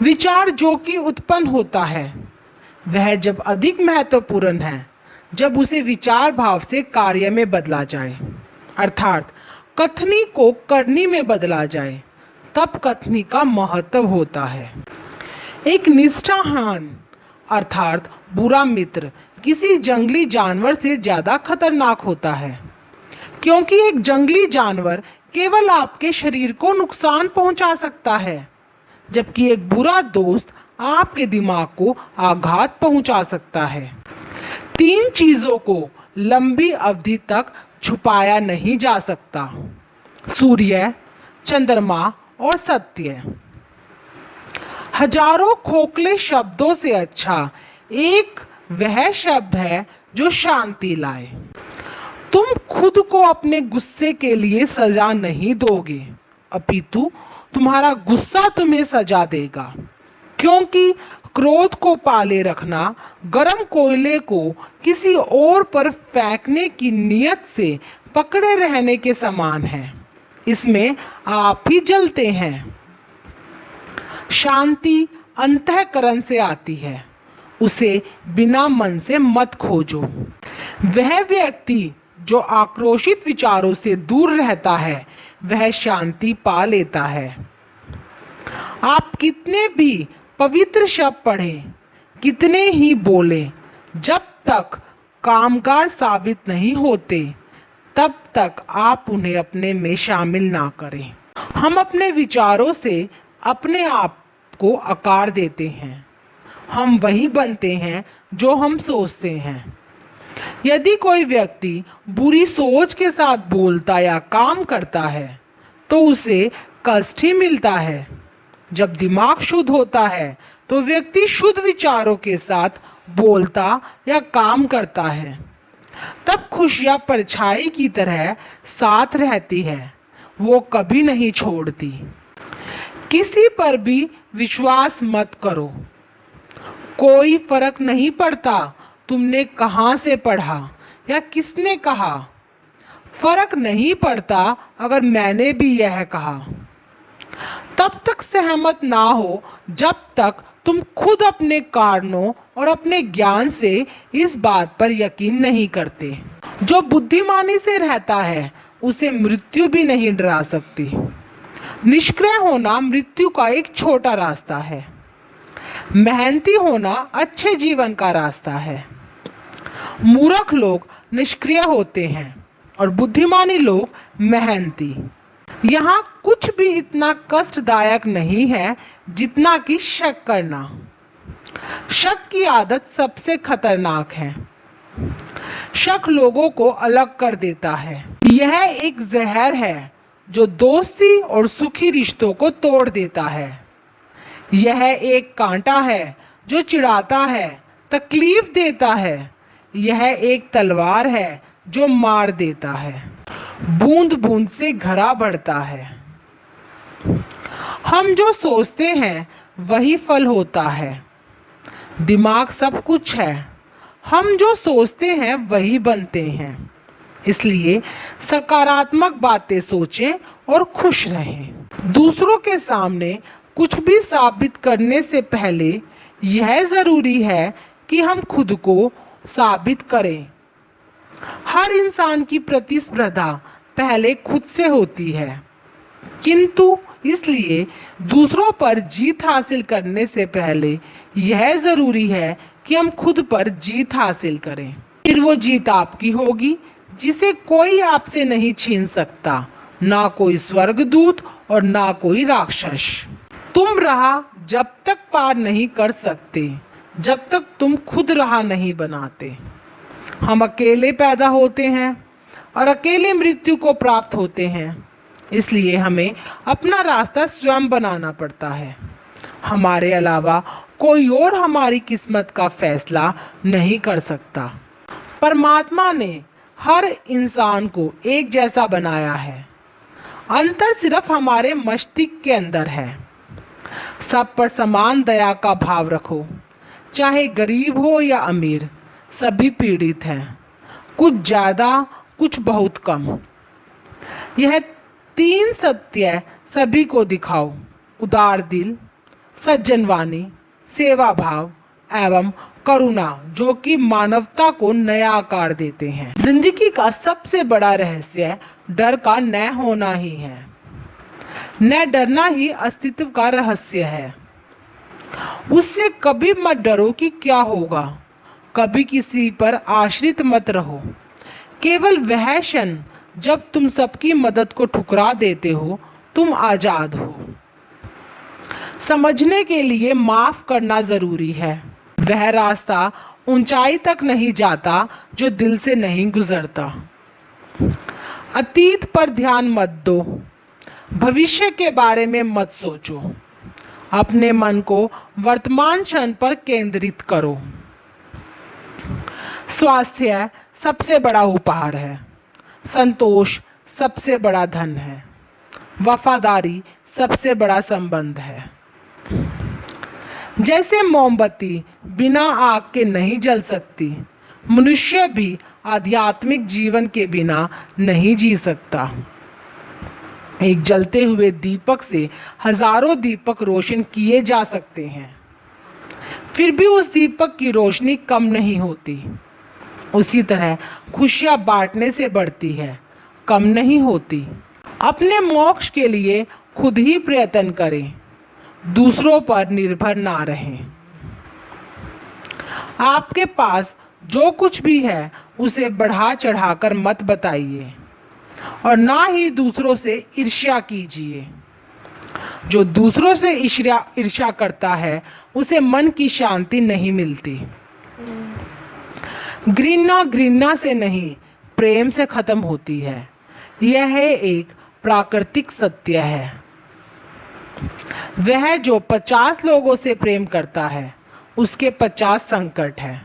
विचार जो कि उत्पन्न होता है वह जब अधिक महत्वपूर्ण है जब उसे विचार भाव से कार्य में बदला जाए, अर्थात कथनी को करनी में बदला जाए, तब कथनी का महत्व होता है। एक निष्ठाहान अर्थात बुरा मित्र किसी जंगली जानवर से ज़्यादा खतरनाक होता है, क्योंकि एक जंगली जानवर केवल आपके शरीर को नुकसान पहुंचा सकता है, जबकि एक बुरा दोस्त आपके दिमाग को आघात पहुंचा सकता है। तीन चीज़ों को लंबी अवधि तक छुपाया नहीं जा सकता: सूर्य, चंद्रमा और सत्य। हजारों खोखले शब्दों से अच्छा एक वह शब्द है जो शांति लाए। तुम खुद को अपने गुस्से के लिए सजा नहीं दोगे, अपितु तुम्हारा गुस्सा तुम्हें सजा देगा, क्योंकि क्रोध को पाले रखना गर्म कोयले को किसी और पर फेंकने की नियत से पकड़े रहने के समान है। इसमें आप ही जलते हैं। शांति अंतःकरण से आती है, उसे बिना मन से मत खोजो। वह व्यक्ति जो आक्रोशित विचारों से दूर रहता है वह शांति पा लेता है। आप कितने भी पवित्र शब्द पढ़ें, कितने ही बोलें, जब तक कामगार साबित नहीं होते तब तक आप उन्हें अपने में शामिल ना करें। हम अपने विचारों से अपने आप को आकार देते हैं। हम वही बनते हैं जो हम सोचते हैं। यदि कोई व्यक्ति बुरी सोच के साथ बोलता या काम करता है तो उसे कष्ट ही मिलता है। जब दिमाग शुद्ध होता है तो व्यक्ति शुद्ध विचारों के साथ बोलता या काम करता है। तब खुशियां परछाई की तरह साथ रहती है, वो कभी नहीं छोड़ती। किसी पर भी विश्वास मत करो। कोई फर्क नहीं पड़ता तुमने कहाँ से पढ़ा या किसने कहा। फर्क नहीं पड़ता अगर मैंने भी यह कहा। तब तक सहमत ना हो जब तक तुम खुद अपने कारणों और अपने ज्ञान से इस बात पर यकीन नहीं करते। जो बुद्धिमानी से रहता है उसे मृत्यु भी नहीं डरा सकती। निष्क्रिय होना मृत्यु का एक छोटा रास्ता है। मेहनती होना अच्छे जीवन का रास्ता है। मूर्ख लोग निष्क्रिय होते हैं और बुद्धिमानी लोग मेहनती। यहाँ कुछ भी इतना कष्टदायक नहीं है जितना कि शक करना। शक की आदत सबसे खतरनाक है। शक लोगों को अलग कर देता है। यह एक जहर है जो दोस्ती और सुखी रिश्तों को तोड़ देता है। यह एक कांटा है जो चिढ़ाता है, तकलीफ देता है। यह एक तलवार है जो मार देता है। बूंद बूंद से घड़ा बढ़ता है। हम जो सोचते हैं वही फल होता है। दिमाग सब कुछ है। हम जो सोचते हैं वही बनते हैं। इसलिए सकारात्मक बातें सोचें और खुश रहें। दूसरों के सामने कुछ भी साबित करने से पहले यह ज़रूरी है कि हम खुद को साबित करें। हर इंसान की प्रतिस्पर्धा पहले खुद से होती है, किंतु इसलिए दूसरों पर जीत हासिल करने से पहले यह ज़रूरी है कि हम खुद पर जीत हासिल करें। फिर वो जीत आपकी होगी जिसे कोई आपसे नहीं छीन सकता, ना कोई स्वर्गदूत और ना कोई राक्षस। तुम राह जब तक पार नहीं कर सकते जब तक तुम खुद राह नहीं बनाते। हम अकेले पैदा होते हैं और अकेले मृत्यु को प्राप्त होते हैं। इसलिए हमें अपना रास्ता स्वयं बनाना पड़ता है। हमारे अलावा कोई और हमारी किस्मत का फैसला नहीं कर सकता। परमात्मा ने हर इंसान को एक जैसा बनाया है। अंतर सिर्फ हमारे मस्तिष्क के अंदर है। सब पर समान दया का भाव रखो, चाहे गरीब हो या अमीर, सभी पीड़ित हैं, कुछ ज़्यादा कुछ बहुत कम। यह तीन सत्य सभी को दिखाओ: उदार दिल, सज्जनवाणी, सेवा भाव एवं करुणा, जो कि मानवता को नया आकार देते हैं। जिंदगी का सबसे बड़ा रहस्य डर का न होना ही है। न डरना ही अस्तित्व का रहस्य है। उससे कभी मत डरो कि क्या होगा, कभी किसी पर आश्रित मत रहो। केवल वह क्षण जब तुम सबकी मदद को ठुकरा देते हो, तुम आजाद हो। समझने के लिए माफ करना जरूरी है। वह रास्ता ऊंचाई तक नहीं जाता जो दिल से नहीं गुजरता। अतीत पर ध्यान मत दो, भविष्य के बारे में मत सोचो। अपने मन को वर्तमान क्षण पर केंद्रित करो। स्वास्थ्य सबसे बड़ा उपहार है। संतोष सबसे बड़ा धन है। वफादारी सबसे बड़ा संबंध है। जैसे मोमबत्ती बिना आग के नहीं जल सकती, मनुष्य भी आध्यात्मिक जीवन के बिना नहीं जी सकता। एक जलते हुए दीपक से हजारों दीपक रोशन किए जा सकते हैं, फिर भी उस दीपक की रोशनी कम नहीं होती। उसी तरह खुशियां बांटने से बढ़ती है, कम नहीं होती। अपने मोक्ष के लिए खुद ही प्रयत्न करें, दूसरों पर निर्भर ना रहें। आपके पास जो कुछ भी है उसे बढ़ा चढ़ाकर मत बताइए और ना ही दूसरों से ईर्ष्या कीजिए। जो दूसरों से ईर्ष्या करता है उसे मन की शांति नहीं मिलती। घृणा घृणा से नहीं, प्रेम से खत्म होती है। यह एक प्राकृतिक सत्य है। वह जो 50 लोगों से प्रेम करता है उसके 50 संकट है।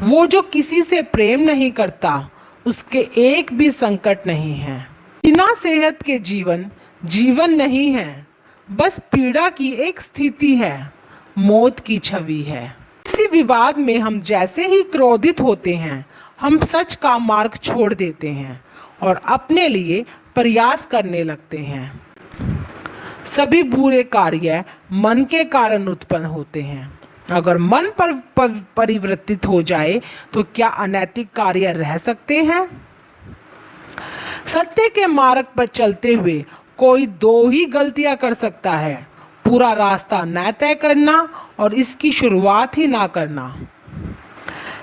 वो जो किसी से प्रेम नहीं करता उसके एक भी संकट नहीं है। बिना सेहत के जीवन जीवन नहीं है, बस पीड़ा की एक स्थिति है, मौत की छवि है। इसी विवाद में हम जैसे ही क्रोधित होते हैं, हम सच का मार्ग छोड़ देते हैं और अपने लिए प्रयास करने लगते हैं। सभी बुरे कार्य मन के कारण उत्पन्न होते हैं। अगर मन पर परिवर्तित हो जाए तो क्या अनैतिक कार्य रह सकते हैं? सत्य के मार्ग पर चलते हुए कोई दो ही गलतियां कर सकता है, पूरा रास्ता न तय करना और इसकी शुरुआत ही ना करना।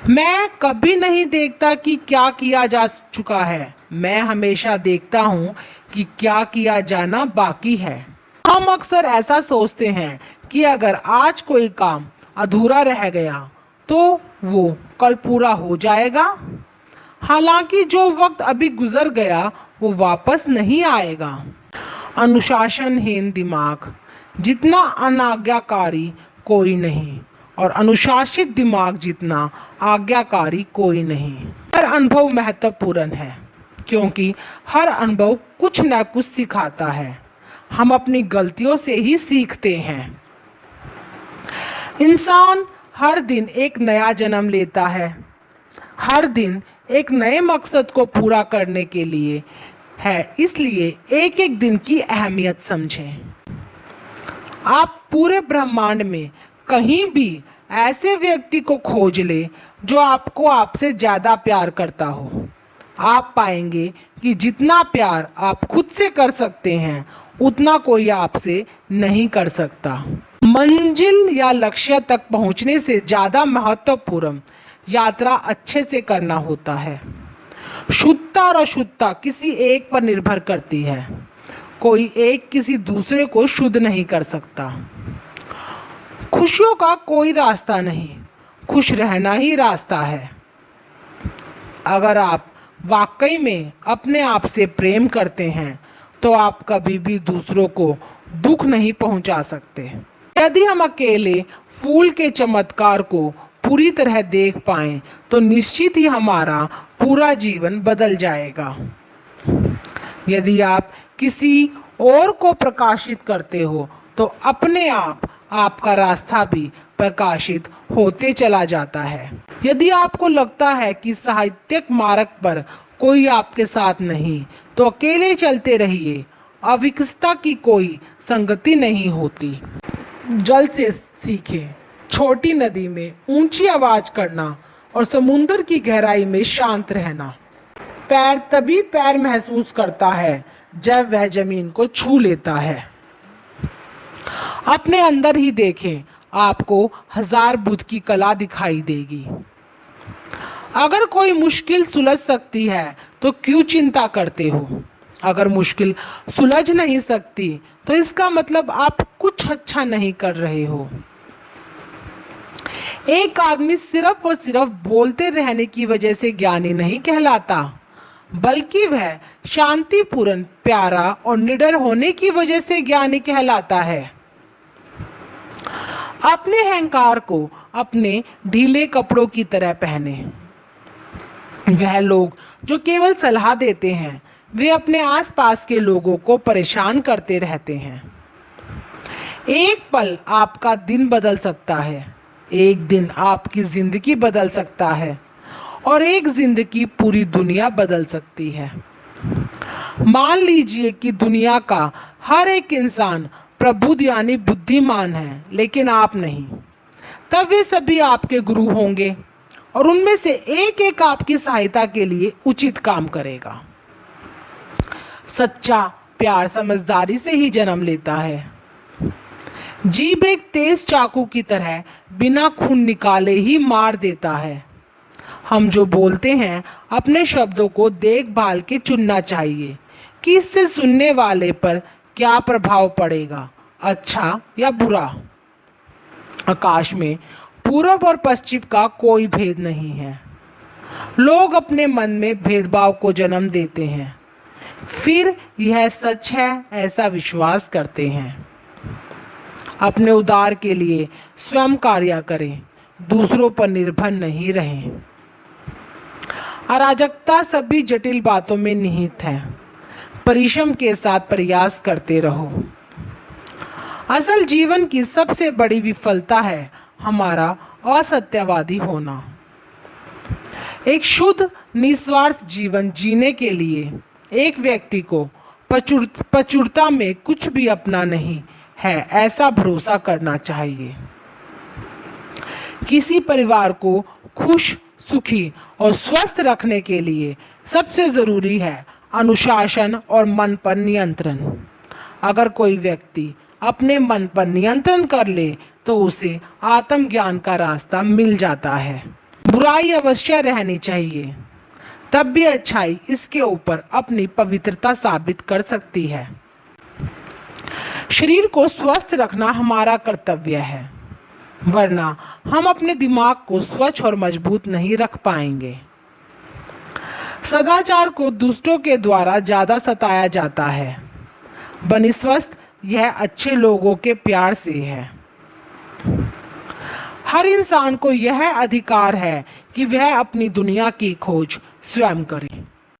मैं कभी नहीं देखता कि क्या किया जा चुका है, मैं हमेशा देखता हूँ कि क्या किया जाना बाकी है। हम अक्सर ऐसा सोचते हैं कि अगर आज कोई काम अधूरा रह गया तो वो कल पूरा हो जाएगा। हालांकि जो वक्त अभी गुजर गया वो वापस नहीं आएगा। अनुशासनहीन दिमाग जितना अनाज्ञाकारी कोई नहीं और अनुशासित दिमाग जितना आज्ञाकारी कोई नहीं। हर अनुभव महत्वपूर्ण है क्योंकि हर अनुभव कुछ न कुछ सिखाता है। हम अपनी गलतियों से ही सीखते हैं। इंसान हर दिन एक नया जन्म लेता है, हर दिन एक नए मकसद को पूरा करने के लिए है, इसलिए एक एक दिन की अहमियत समझें। आप पूरे ब्रह्मांड में कहीं भी ऐसे व्यक्ति को खोज ले जो आपको आपसे ज़्यादा प्यार करता हो। आप पाएंगे कि जितना प्यार आप खुद से कर सकते हैं उतना कोई आपसे नहीं कर सकता। मंजिल या लक्ष्य तक पहुंचने से ज़्यादा महत्वपूर्ण यात्रा अच्छे से करना होता है। शुद्धता और अशुद्धता किसी एक पर निर्भर करती है। कोई एक किसी दूसरे को शुद्ध नहीं कर सकता। खुशियों का कोई रास्ता नहीं, खुश रहना ही रास्ता है। अगर आप वाकई में अपने आप से प्रेम करते हैं तो आप कभी भी दूसरों को दुख नहीं पहुंचा सकते। यदि हम अकेले फूल के चमत्कार को पूरी तरह देख पाएं तो निश्चित ही हमारा पूरा जीवन बदल जाएगा। यदि आप किसी और को प्रकाशित करते हो तो अपने आप आपका रास्ता भी प्रकाशित होते चला जाता है। यदि आपको लगता है कि साहित्यिक मार्ग पर कोई आपके साथ नहीं तो अकेले चलते रहिए। अविकसता की कोई संगति नहीं होती। जल से सीखें। छोटी नदी में ऊंची आवाज करना और समुद्र की गहराई में शांत रहना। पैर तभी पैर महसूस करता है जब वह जमीन को छू लेता है। अपने अंदर ही देखें, आपको हजार बुद्ध की कला दिखाई देगी। अगर कोई मुश्किल सुलझ सकती है तो क्यों चिंता करते हो? अगर मुश्किल सुलझ नहीं सकती तो इसका मतलब आप कुछ अच्छा नहीं कर रहे हो। एक आदमी सिर्फ और सिर्फ बोलते रहने की वजह से ज्ञानी नहीं कहलाता, बल्कि वह शांतिपूर्ण, प्यारा और निडर होने की वजह से ज्ञानी कहलाता है। अपने अहंकार को अपने ढीले कपड़ों की तरह पहने। वह लोग जो केवल सलाह देते हैं वे अपने आसपास के लोगों को परेशान करते रहते हैं। एक पल आपका दिन बदल सकता है, एक दिन आपकी जिंदगी बदल सकता है और एक जिंदगी पूरी दुनिया बदल सकती है। मान लीजिए कि दुनिया का हर एक इंसान प्रबुद्ध यानी बुद्धिमान है, लेकिन आप नहीं। तब वे सभी आपके गुरु होंगे और उनमें से एक एक आपकी सहायता के लिए उचित काम करेगा। सच्चा प्यार समझदारी से ही जन्म लेता है। जीभ एक तेज चाकू की तरह बिना खून निकाले ही मार देता है। हम जो बोलते हैं अपने शब्दों को देखभाल के चुनना चाहिए कि इससे सुनने वाले पर क्या प्रभाव पड़ेगा, अच्छा या बुरा। आकाश में पूरब और पश्चिम का कोई भेद नहीं है। लोग अपने मन में भेदभाव को जन्म देते हैं, फिर यह सच है ऐसा विश्वास करते हैं। अपने उद्धार के लिए स्वयं कार्य करें, दूसरों पर निर्भर नहीं रहें। अराजकता सभी जटिल बातों में निहित है। परिश्रम के साथ प्रयास करते रहो। असल जीवन की सबसे बड़ी विफलता है हमारा असत्यवादी होना। एक शुद्ध निस्वार्थ जीवन जीने के लिए एक व्यक्ति को प्रचुरता में कुछ भी अपना नहीं है ऐसा भरोसा करना चाहिए। किसी परिवार को खुश, सुखी और स्वस्थ रखने के लिए सबसे जरूरी है अनुशासन और मन पर नियंत्रण। अगर कोई व्यक्ति अपने मन पर नियंत्रण कर ले तो उसे आत्मज्ञान का रास्ता मिल जाता है। बुराई अवश्य रहनी चाहिए, तब भी अच्छाई इसके ऊपर अपनी पवित्रता साबित कर सकती है। शरीर को स्वस्थ रखना हमारा कर्तव्य है, वरना हम अपने दिमाग को स्वच्छ और मजबूत नहीं रख पाएंगे। सदाचार को दुष्टों के द्वारा ज्यादा सताया जाता है, बनिस्वत यह अच्छे लोगों के प्यार से है। हर इंसान को यह अधिकार है कि वह अपनी दुनिया की खोज स्वयं करे।